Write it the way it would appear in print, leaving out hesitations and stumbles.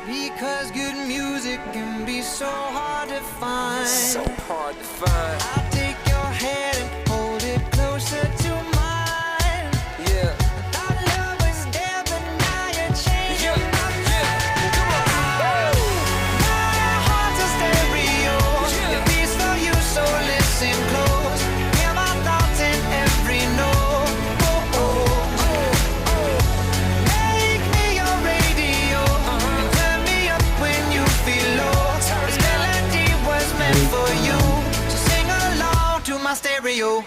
Because good music can be so hard to find. So hard to find. I'll take your hand and hold it closer to mine. Yeah. Our love was there, but now you're changing my mind. Come on. My heart's a stereo. The beats for you, so listen close. Hear my thoughts in every note. Oh, oh, oh, oh. Make me your radio and turn me up when you feel low. This melody was meant for you, so sing along to my stereo.